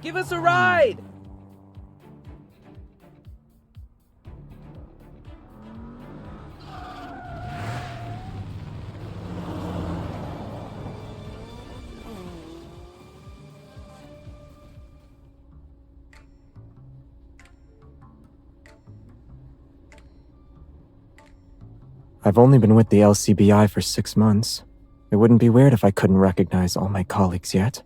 Give us a ride! I've only been with the LCBI for 6 months. It wouldn't be weird if I couldn't recognize all my colleagues yet.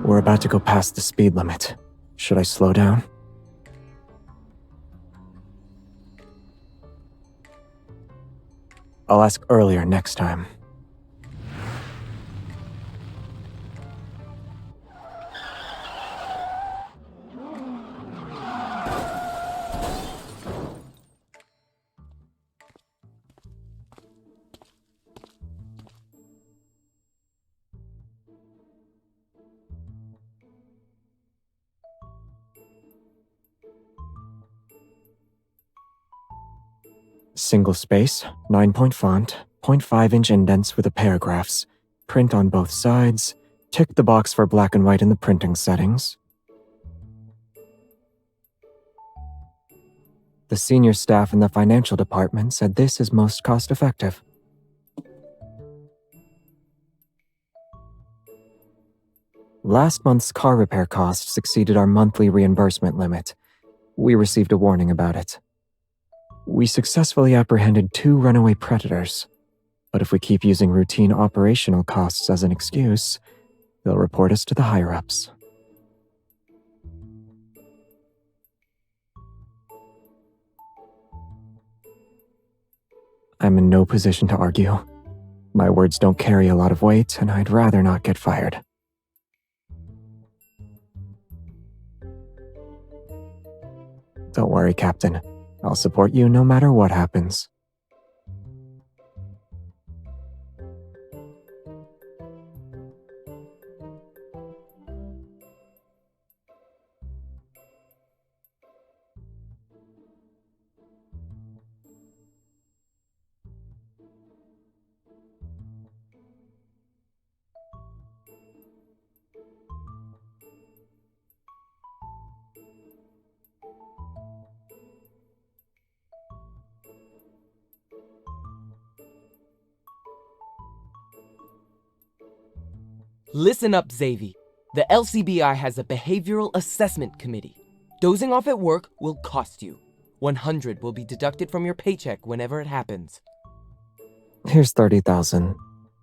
We're about to go past the speed limit. Should I slow down? I'll ask earlier next time. Single space, 9-point font, 0.5-inch indents with the paragraphs, print on both sides, tick the box for black and white in the printing settings. The senior staff in the financial department said this is most cost-effective. Last month's car repair costs exceeded our monthly reimbursement limit. We received a warning about it. We successfully apprehended 2 runaway predators, but if we keep using routine operational costs as an excuse, they'll report us to the higher-ups. I'm in no position to argue. My words don't carry a lot of weight, and I'd rather not get fired. Don't worry, Captain. I'll support you no matter what happens. Listen up, Xavier. The LCBI has a behavioral assessment committee. Dozing off at work will cost you. 100 will be deducted from your paycheck whenever it happens. Here's 30,000.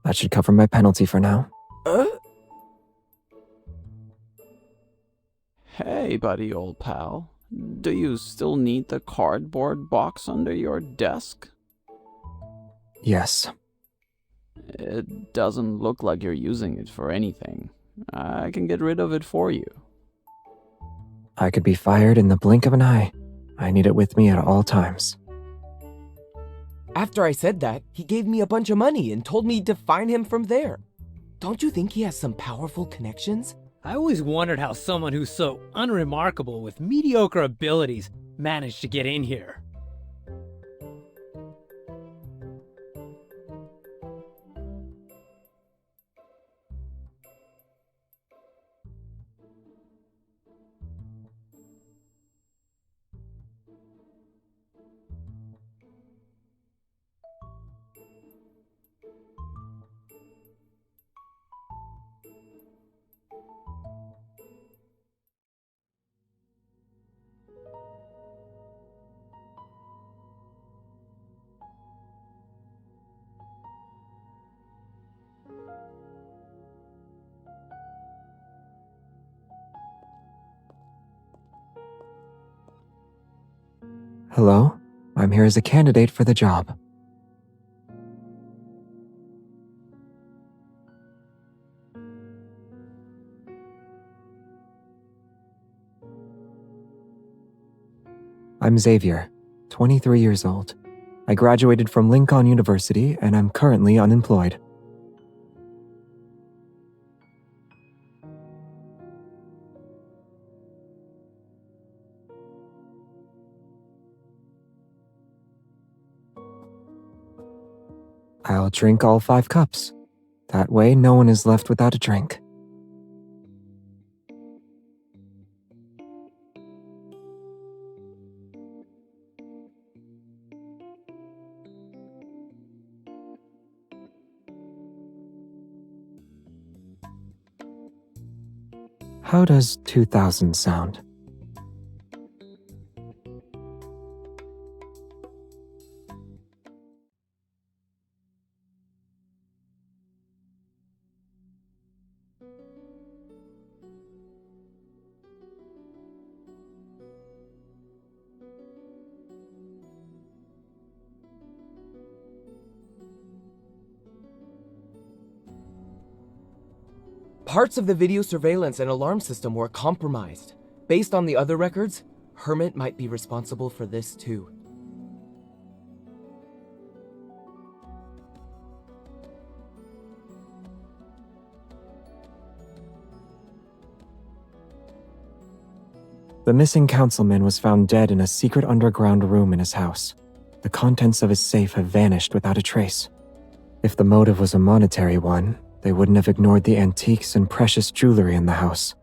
That should cover my penalty for now. Hey, buddy, old pal. Do you still need the cardboard box under your desk? Yes. It doesn't look like you're using it for anything. I can get rid of it for you. I could be fired in the blink of an eye. I need it with me at all times. After I said that, he gave me a bunch of money and told me to find him from there. Don't you think he has some powerful connections? I always wondered how someone who's so unremarkable with mediocre abilities managed to get in here. Hello? I'm here as a candidate for the job. I'm Xavier, 23 years old. I graduated from Lincoln University and I'm currently unemployed. I'll drink all 5 cups. That way, no one is left without a drink. How does 2000 sound? Parts of the video surveillance and alarm system were compromised. Based on the other records, Hermit might be responsible for this too. The missing councilman was found dead in a secret underground room in his house. The contents of his safe have vanished without a trace. If the motive was a monetary one, they wouldn't have ignored the antiques and precious jewelry in the house.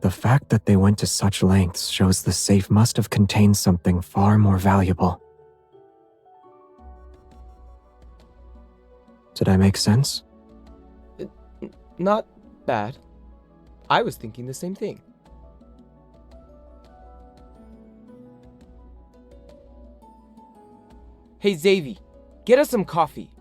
The fact that they went to such lengths shows the safe must have contained something far more valuable. Did I make sense? Not bad. I was thinking the same thing. Hey Xavier, get us some coffee.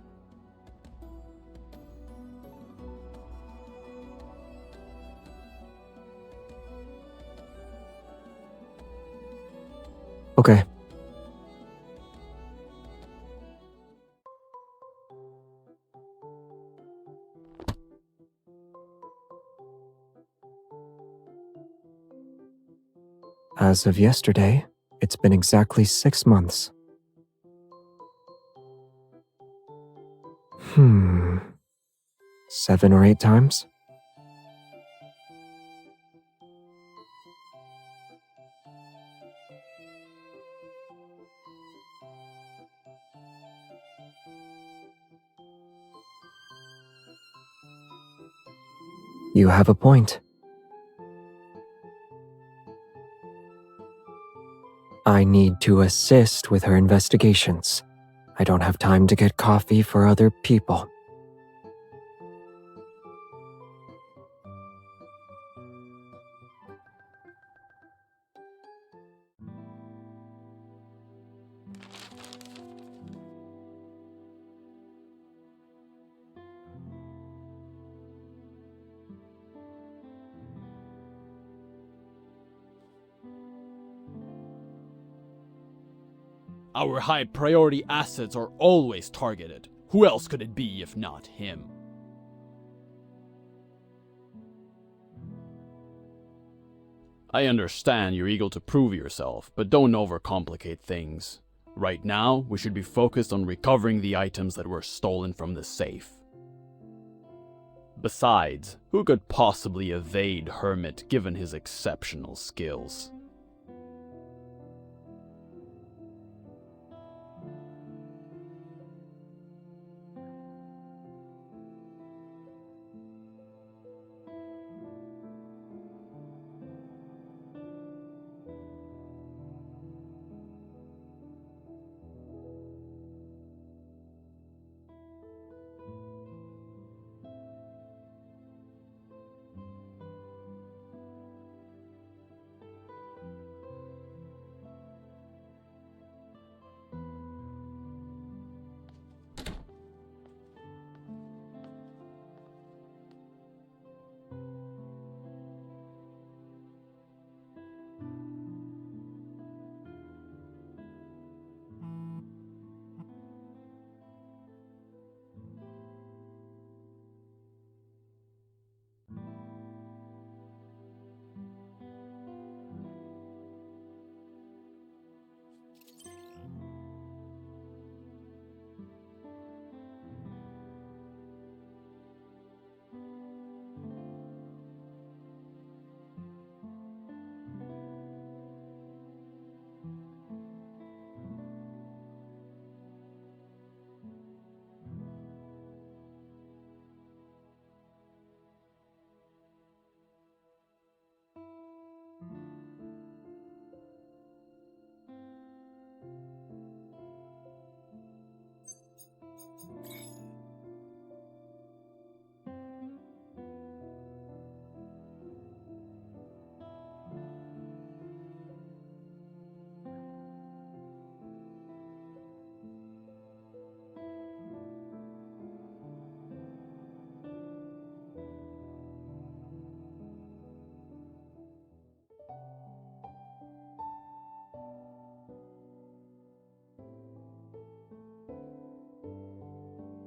Okay. As of yesterday, it's been exactly 6 months. 7 or 8 times? You have a point. I need to assist with her investigations. I don't have time to get coffee for other people. Our high priority assets are always targeted. Who else could it be if not him? I understand you're eager to prove yourself, but don't overcomplicate things. Right now, we should be focused on recovering the items that were stolen from the safe. Besides, who could possibly evade Hermit given his exceptional skills?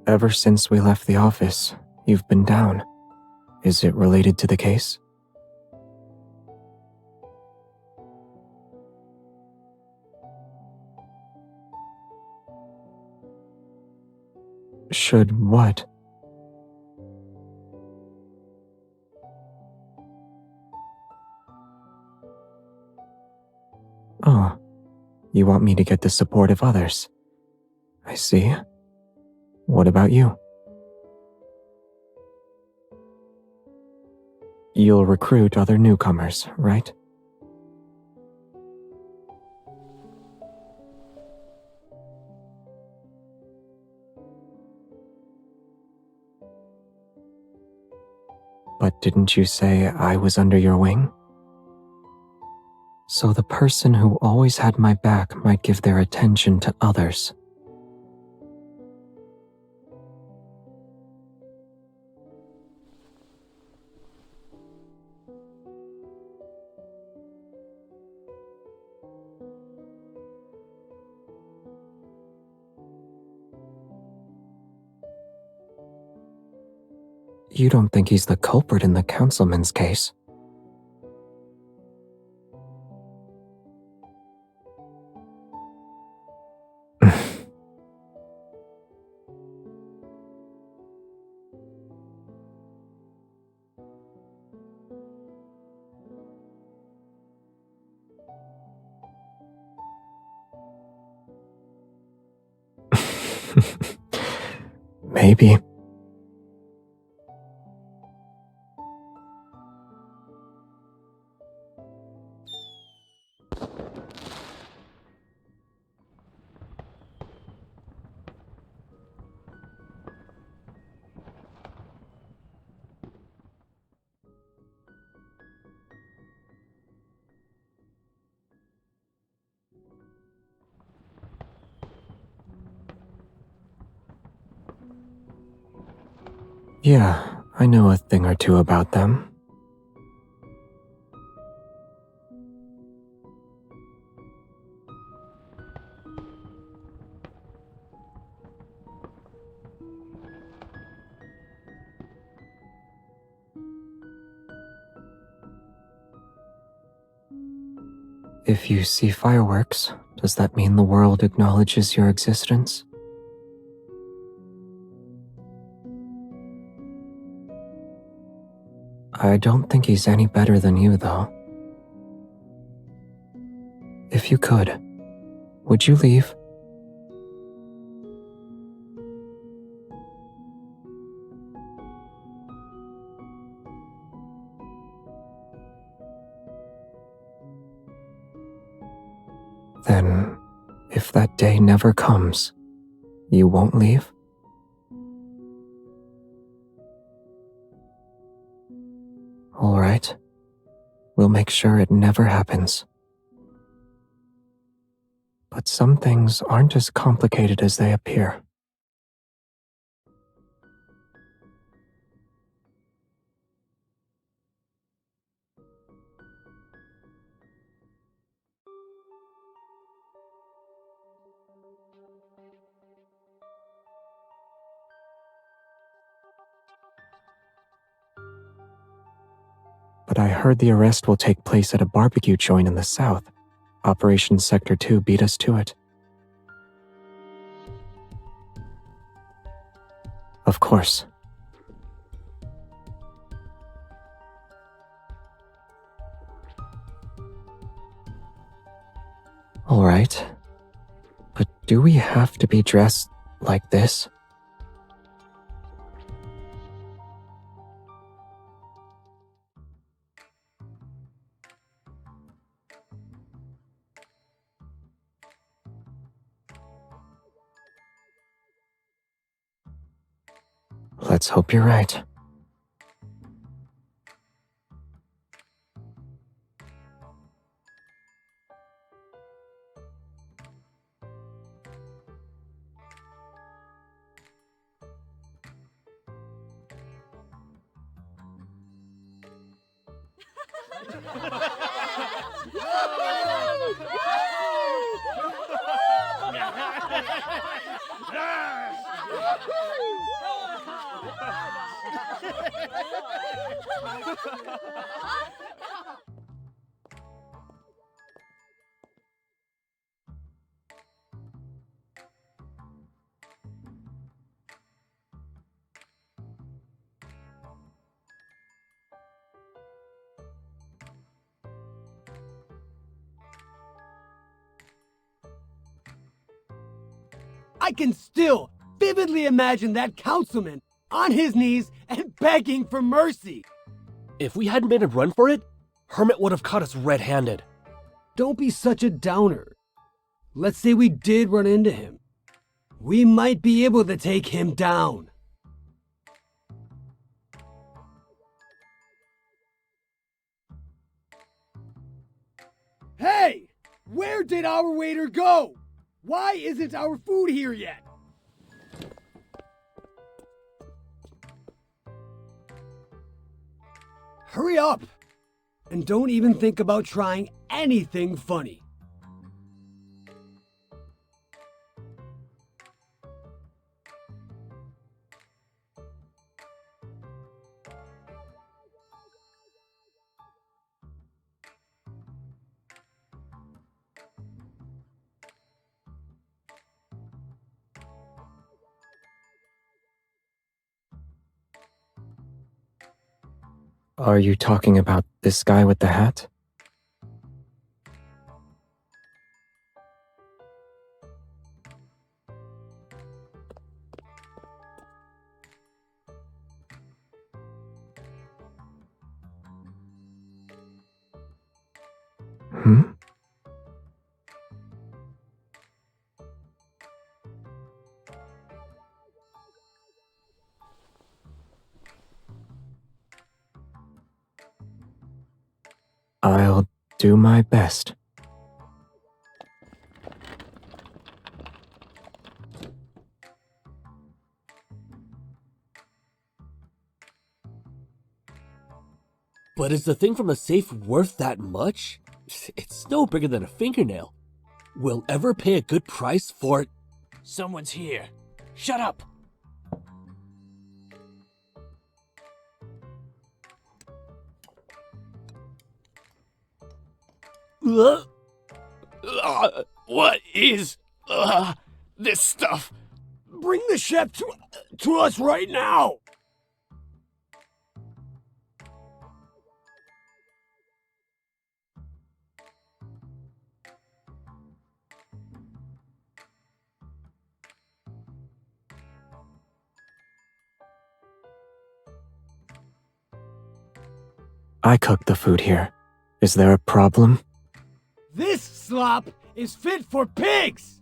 Ever since we left the office, you've been down. Is it related to the case? Should what? Oh, you want me to get the support of others. I see. What about you? You'll recruit other newcomers, right? But didn't you say I was under your wing? So the person who always had my back might give their attention to others. You don't think he's the culprit in the councilman's case? Maybe. Yeah, I know a thing or two about them. If you see fireworks, does that mean the world acknowledges your existence? I don't think he's any better than you, though. If you could, would you leave? Then, if that day never comes, you won't leave? All right. We'll make sure it never happens. But some things aren't as complicated as they appear. But I heard the arrest will take place at a barbecue joint in the south. Operation Sector 2 beat us to it. Of course. All right. But do we have to be dressed like this? Let's hope you're right. I can still vividly imagine that councilman on his knees and begging for mercy. If we hadn't made a run for it, Hermit would have caught us red-handed. Don't be such a downer. Let's say we did run into him. We might be able to take him down. Hey! Where did our waiter go? Why isn't our food here yet? Hurry up! And don't even think about trying anything funny. Are you talking about this guy with the hat? Hmm? I'll do my best. But is the thing from the safe worth that much? It's no bigger than a fingernail. We'll ever pay a good price for it? Someone's here. Shut up! What is this stuff? Bring the chef to us right now! I cooked the food here. Is there a problem? This slop is fit for pigs!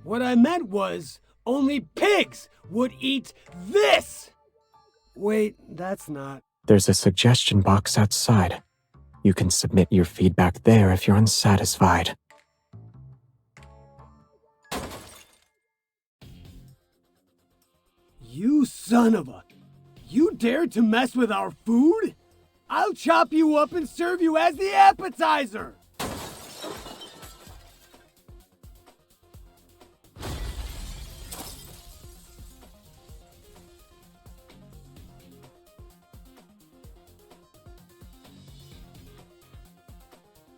What I meant was, only pigs would eat this! Wait, that's not... There's a suggestion box outside. You can submit your feedback there if you're unsatisfied. You son of a... You dare to mess with our food? I'll chop you up and serve you as the appetizer!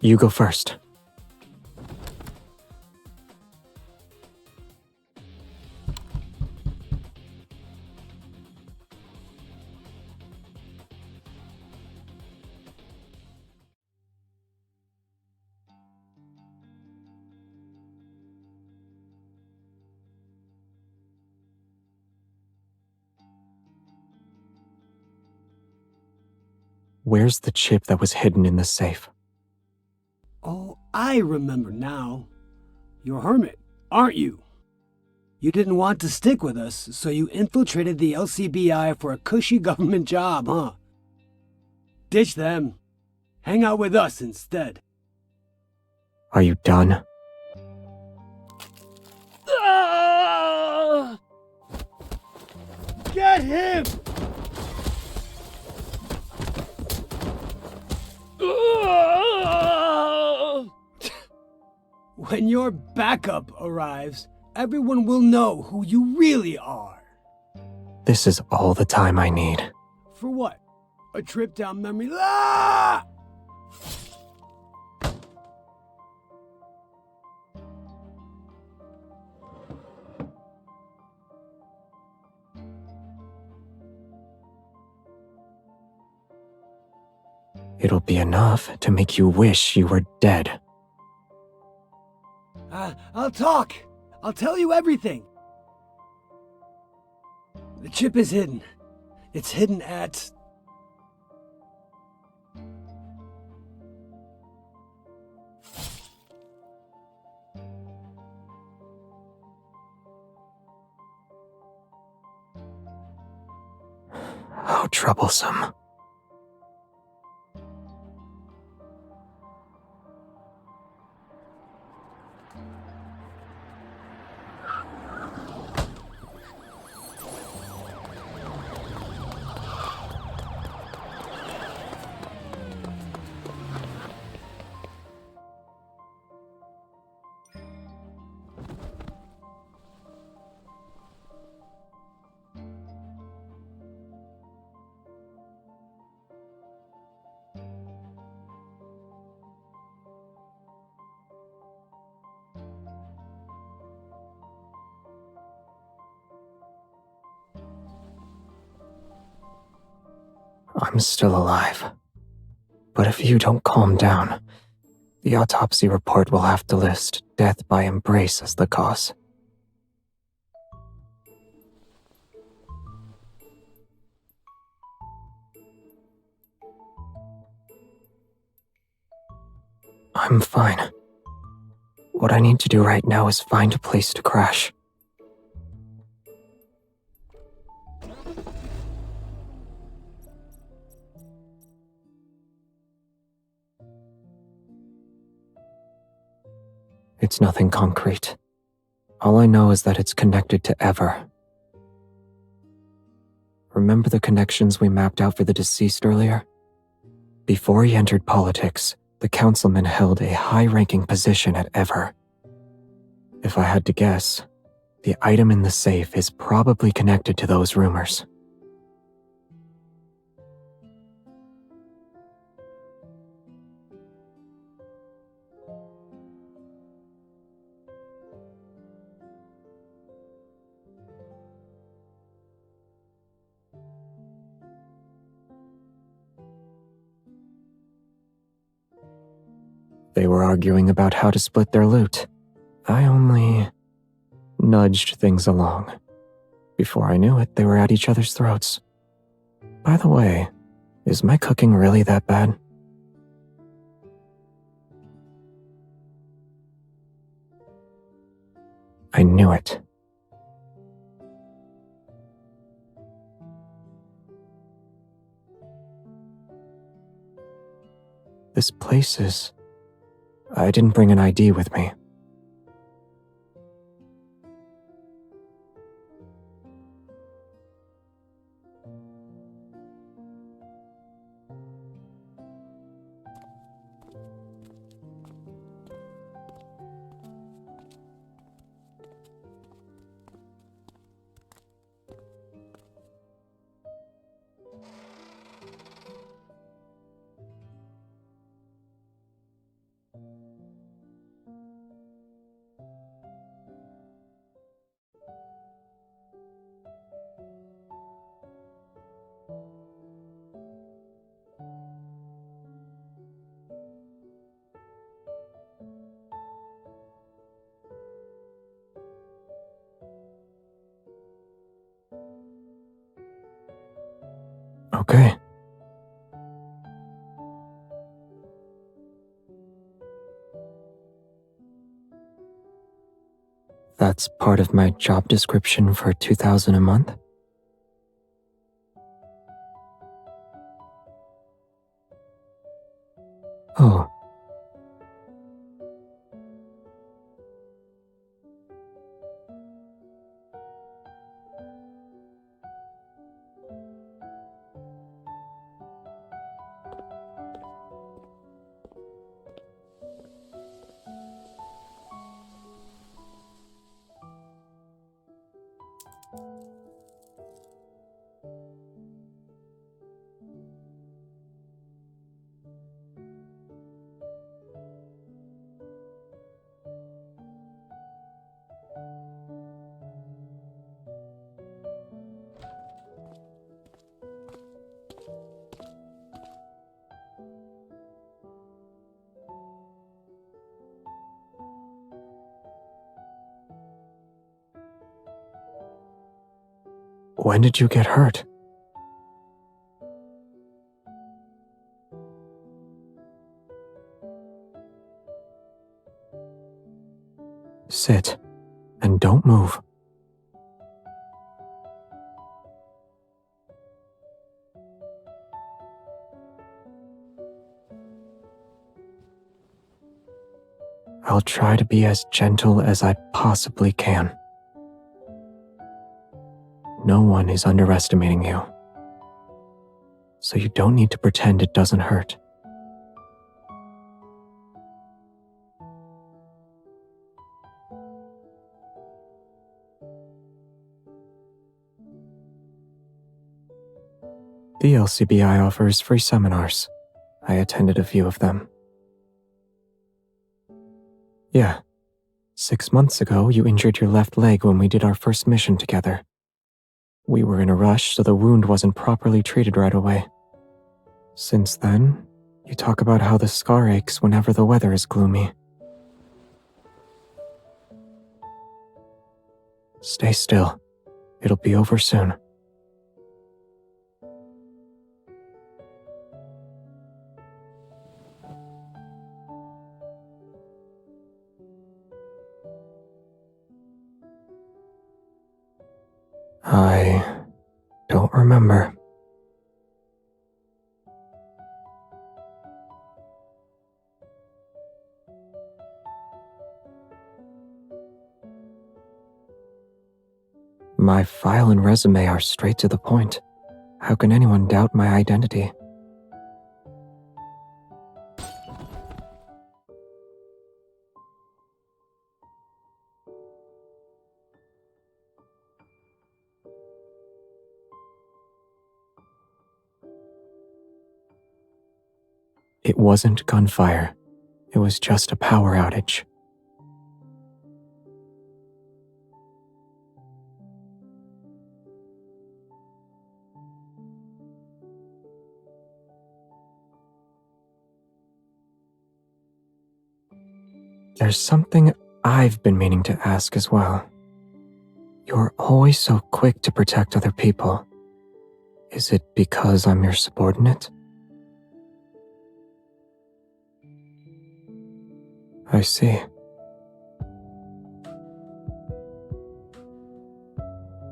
You go first. Where's the chip that was hidden in the safe? Oh, I remember now. You're Hermit, aren't you? You didn't want to stick with us, so you infiltrated the LCBI for a cushy government job, huh? Ditch them. Hang out with us instead. Are you done? Get him! When your backup arrives, Everyone will know who you really are. This is all the time I need. For what? A trip down memory lane? It'll be enough to make you wish you were dead. I'll talk. I'll tell you everything. The chip is hidden. It's hidden at... How troublesome. I'm still alive. But if you don't calm down, the autopsy report will have to list death by embrace as the cause. I'm fine. What I need to do right now is find a place to crash. It's nothing concrete. All I know is that it's connected to Ever. Remember the connections we mapped out for the deceased earlier? Before he entered politics, the councilman held a high-ranking position at Ever. If I had to guess, the item in the safe is probably connected to those rumors. They were arguing about how to split their loot. I only nudged things along. Before I knew it, they were at each other's throats. By the way, is my cooking really that bad? I knew it. This place is... I didn't bring an ID with me. Okay. That's part of my job description for $2,000 a month? Oh. When did you get hurt? Sit, and don't move. I'll try to be as gentle as I possibly can. No one is underestimating you, so you don't need to pretend it doesn't hurt. The LCBI offers free seminars. I attended a few of them. Yeah, 6 months ago you injured your left leg when we did our first mission together. We were in a rush, so the wound wasn't properly treated right away. Since then, you talk about how the scar aches whenever the weather is gloomy. Stay still. It'll be over soon. I don't remember. My file and resume are straight to the point. How can anyone doubt my identity? It wasn't gunfire. It was just a power outage. There's something I've been meaning to ask as well. You're always so quick to protect other people. Is it because I'm your subordinate? I see.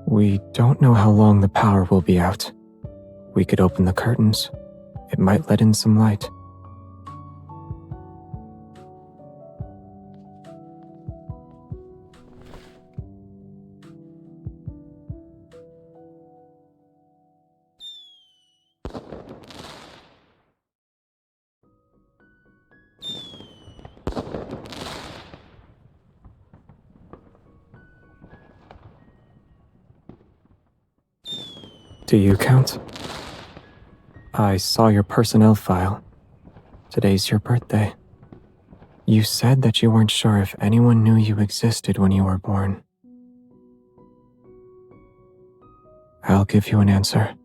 We don't know how long the power will be out. We could open the curtains. It might let in some light. Do you count? I saw your personnel file. Today's your birthday. You said that you weren't sure if anyone knew you existed when you were born. I'll give you an answer.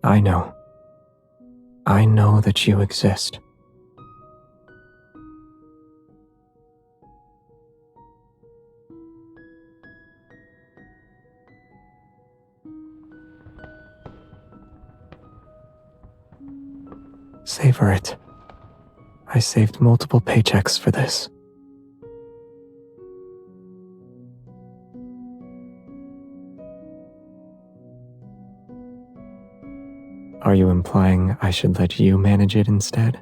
I know. I know that you exist. Savor it. I saved multiple paychecks for this. Are you implying I should let you manage it instead?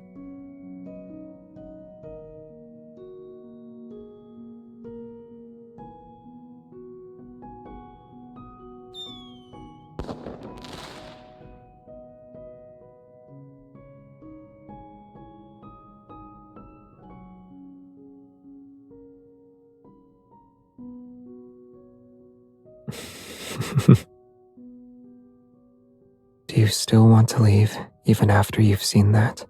Do you still want to leave, even after you've seen that?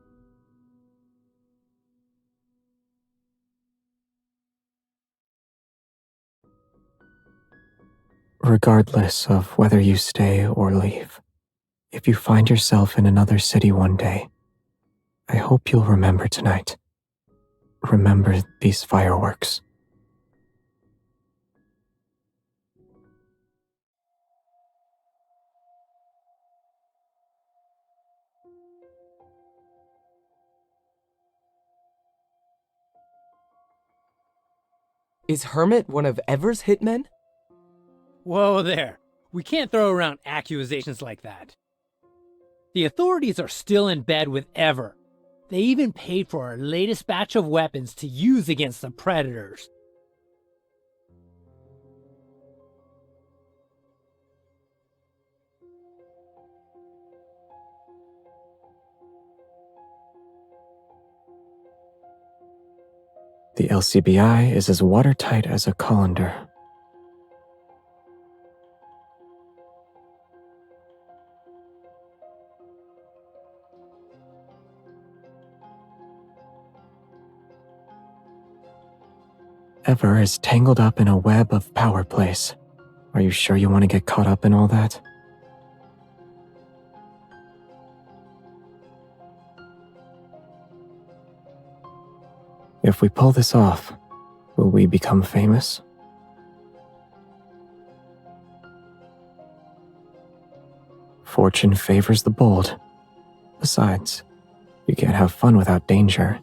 Regardless of whether you stay or leave, if you find yourself in another city one day, I hope you'll remember tonight. Remember these fireworks. Is Hermit one of Ever's hitmen? Whoa there. We can't throw around accusations like that. The authorities are still in bed with Ever. They even paid for our latest batch of weapons to use against the Predators. The LCBI is as watertight as a colander. Ever is tangled up in a web of power plays. Are you sure you want to get caught up in all that? If we pull this off, will we become famous? Fortune favors the bold. Besides, you can't have fun without danger.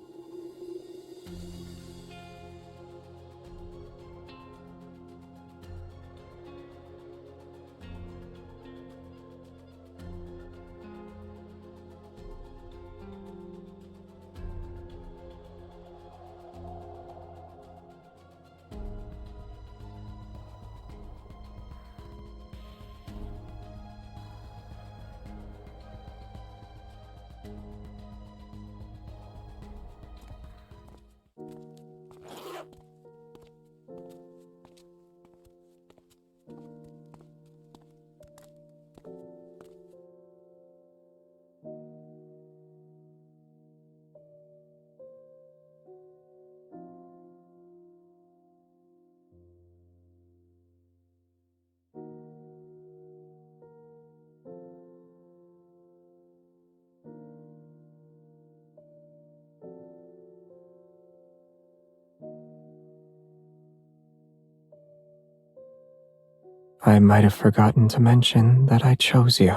I might have forgotten to mention that I chose you.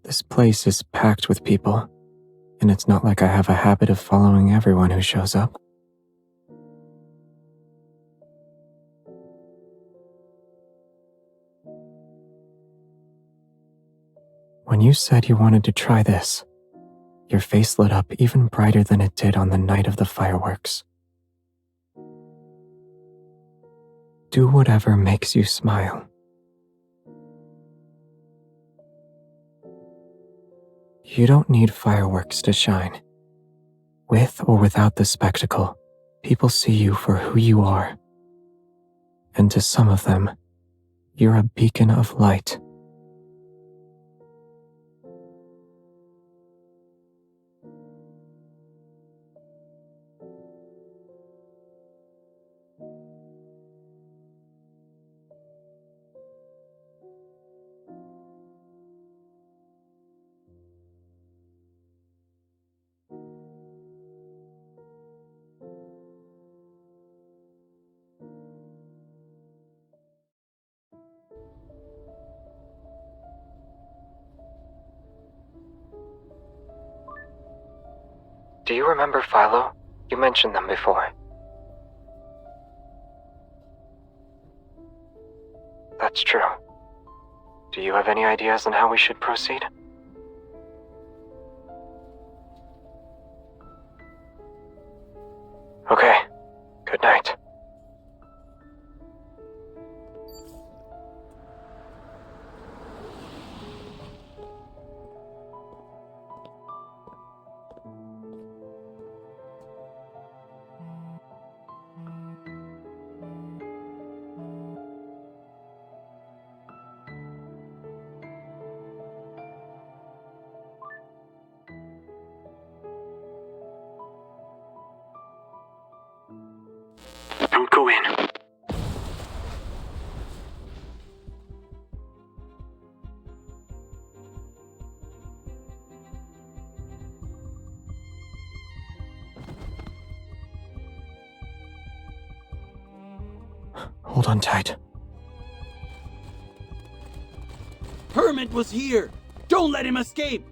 This place is packed with people, and it's not like I have a habit of following everyone who shows up. When you said you wanted to try this, your face lit up even brighter than it did on the night of the fireworks. Do whatever makes you smile. You don't need fireworks to shine. With or without the spectacle, people see you for who you are. And to some of them, you're a beacon of light. Do you remember Philo? You mentioned them before. That's true. Do you have any ideas on how we should proceed? Okay. Good night. Don't go in. Hold on tight. Hermit was here! Don't let him escape!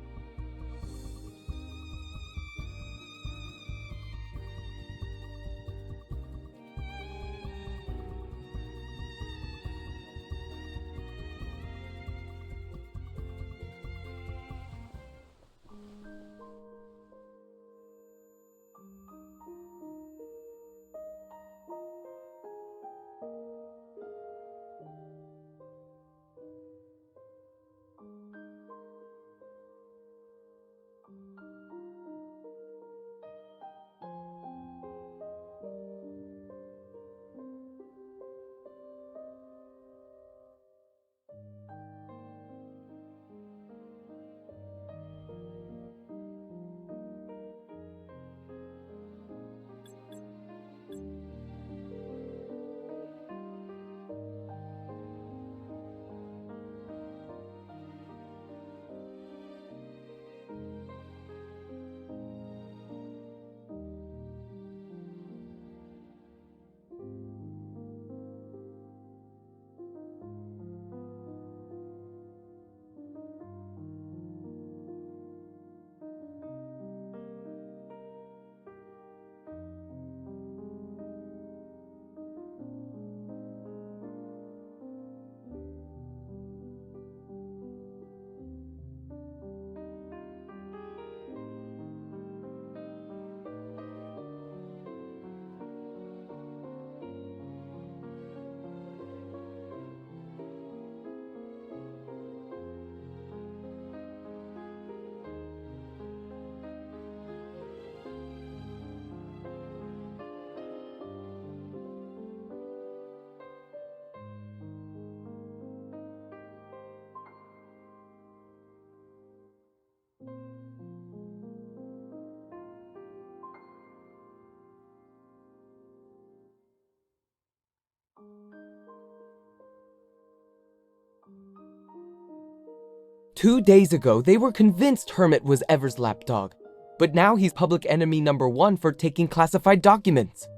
2 days ago, they were convinced Hermit was Ever's lapdog, but now he's public enemy #1 for taking classified documents.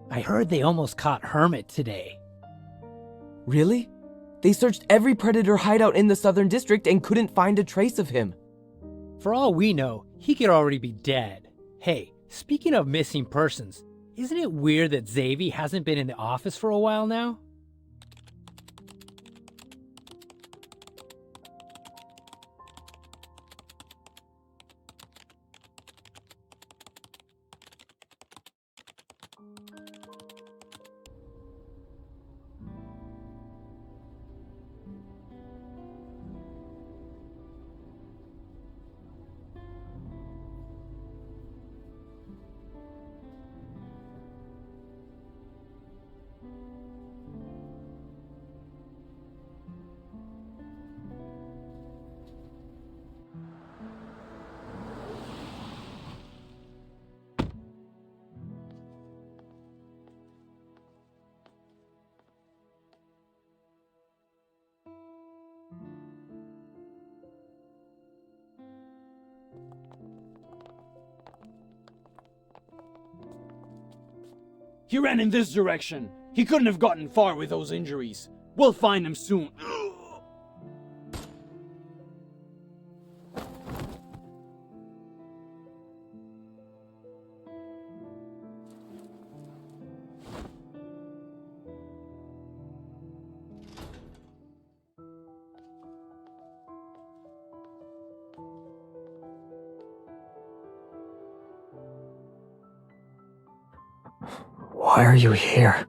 I heard they almost caught Hermit today. Really? They searched every Predator hideout in the Southern District and couldn't find a trace of him. For all we know, he could already be dead. Hey, speaking of missing persons, isn't it weird that Xavier hasn't been in the office for a while now? He ran in this direction. He couldn't have gotten far with those injuries. We'll find him soon. Why are you here?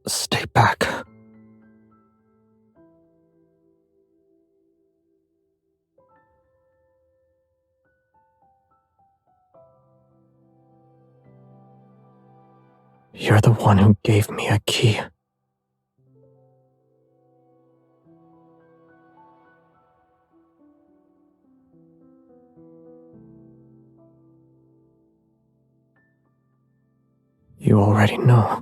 Stay back. You're the one who gave me a key. You already know.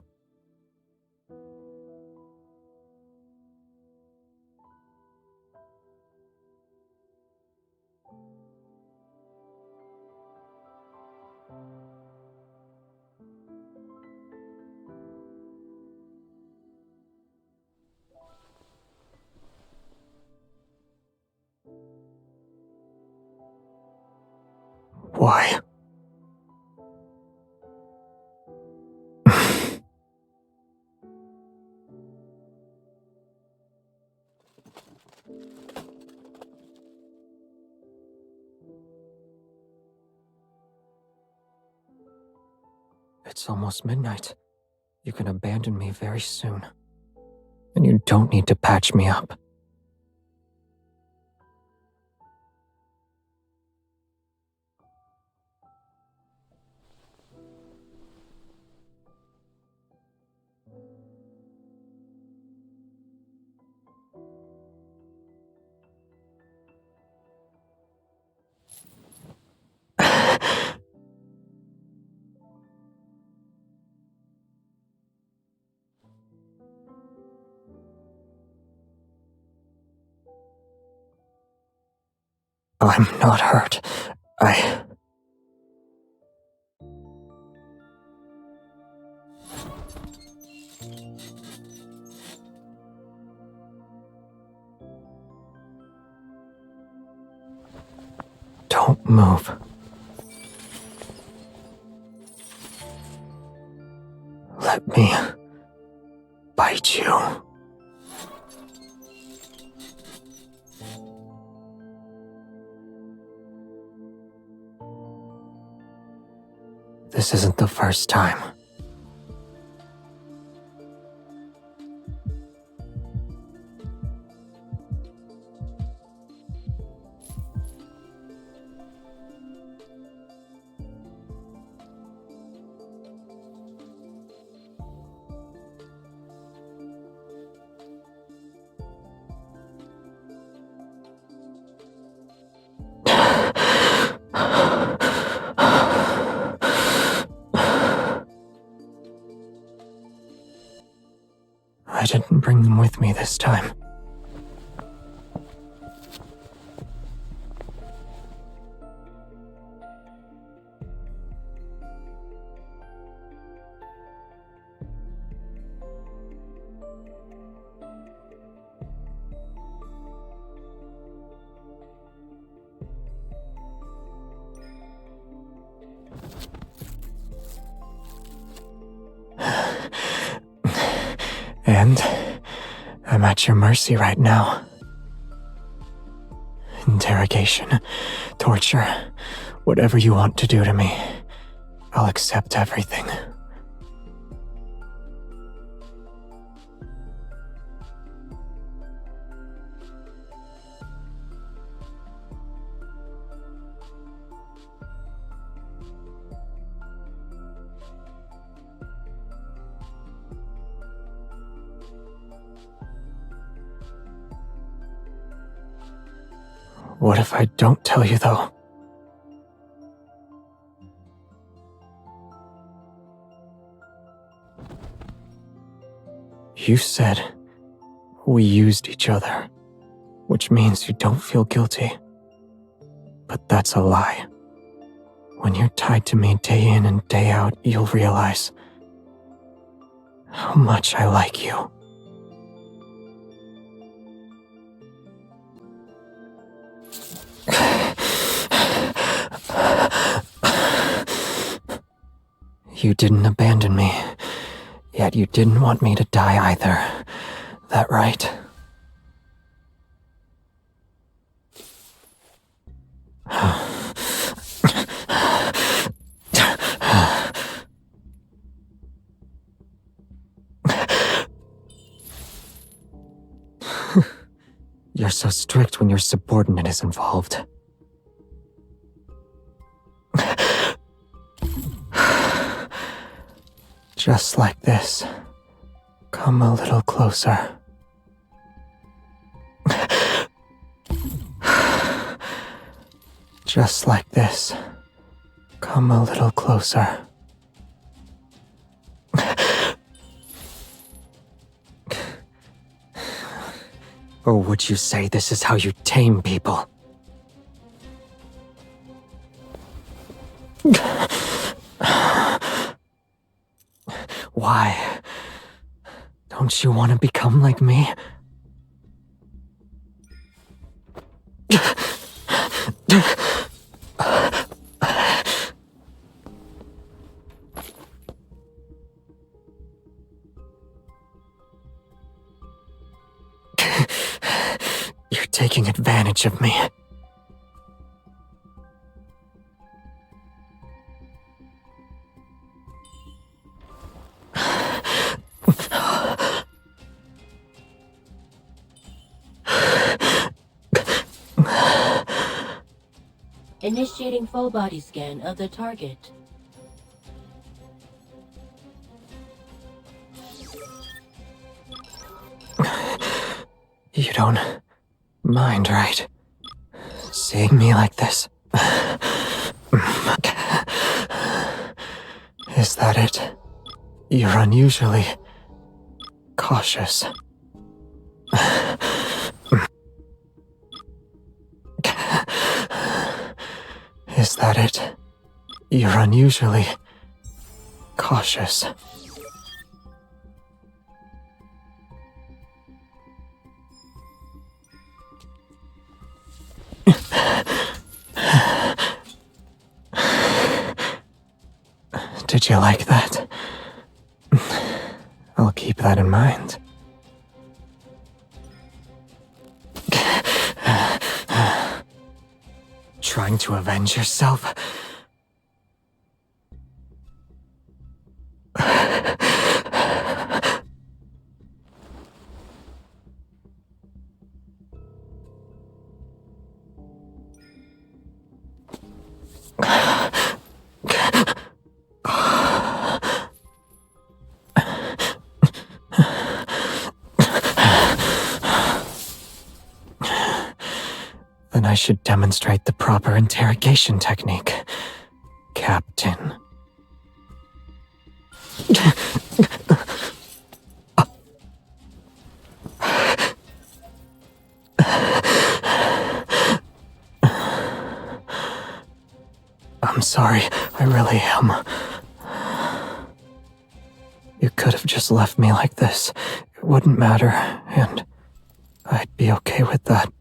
Why? It's almost midnight. You can abandon me very soon. And you don't need to patch me up. I'm not hurt. Don't move. Let me bite you. This isn't the first time. bring them with me this time. And I'm at your mercy right now. Interrogation, torture, whatever you want to do to me, I'll accept everything. What if I don't tell you, though? You said we used each other, which means you don't feel guilty. But that's a lie. When you're tied to me day in and day out, you'll realize how much I like you. You didn't abandon me, yet you didn't want me to die either. That right? You're so strict when your subordinate is involved. Just like this. Come a little closer. Just like this. Come a little closer. Or would you say this is how you tame people? Why? Don't you want to become like me? You're taking advantage of me. Initiating full body scan of the target. You don't mind, right? Seeing me like this? Is that it? You're unusually cautious. Is that it? You're unusually cautious. Did you like that? I'll keep that in mind. Trying to avenge yourself? Then I should demonstrate the proper interrogation technique, Captain. sorry. I really am. You could have just left me like this. It wouldn't matter, and I'd be okay with that.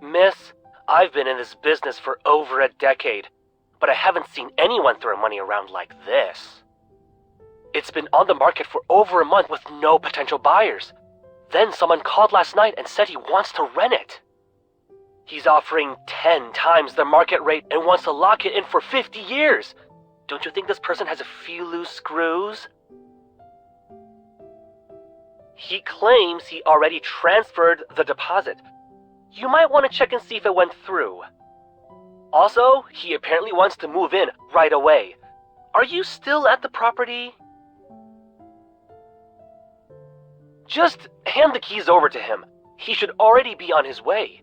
Miss, I've been in this business for over a decade, but I haven't seen anyone throw money around like this. It's been on the market for over a month with no potential buyers. Then someone called last night and said he wants to rent it. He's offering 10 times the market rate and wants to lock it in for 50 years. Don't you think this person has a few loose screws? He claims he already transferred the deposit. You might want to check and see if it went through. Also, he apparently wants to move in right away. Are you still at the property? Just hand the keys over to him. He should already be on his way.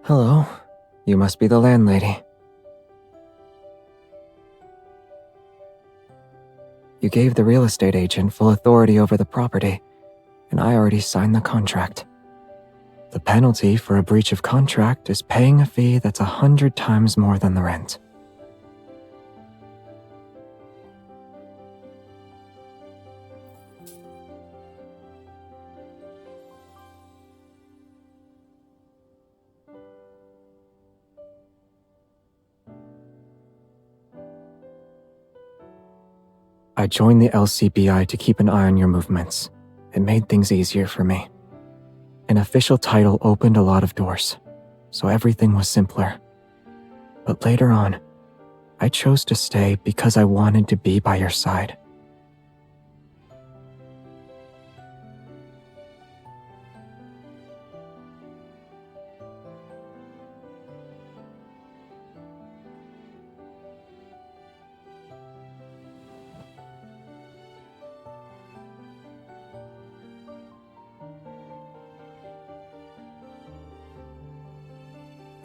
Hello. You must be the landlady. You gave the real estate agent full authority over the property, and I already signed the contract. The penalty for a breach of contract is paying a fee that's 100 times more than the rent. I joined the LCBI to keep an eye on your movements. It made things easier for me. An official title opened a lot of doors, so everything was simpler. But later on, I chose to stay because I wanted to be by your side.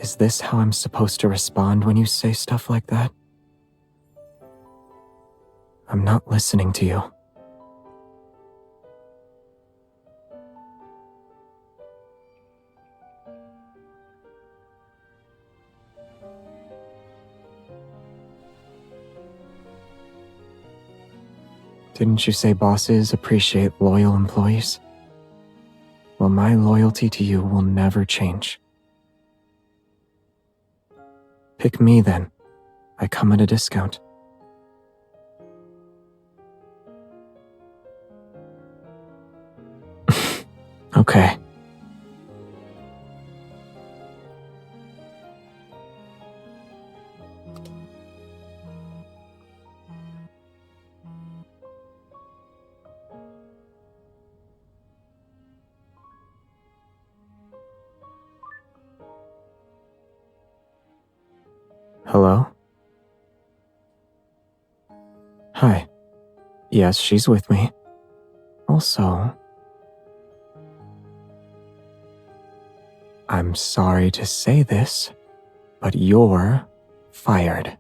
Is this how I'm supposed to respond when you say stuff like that? I'm not listening to you. Didn't you say bosses appreciate loyal employees? Well, my loyalty to you will never change. Pick me then. I come at a discount. Okay. Hello? Hi. Yes, she's with me. Also, I'm sorry to say this, but you're fired.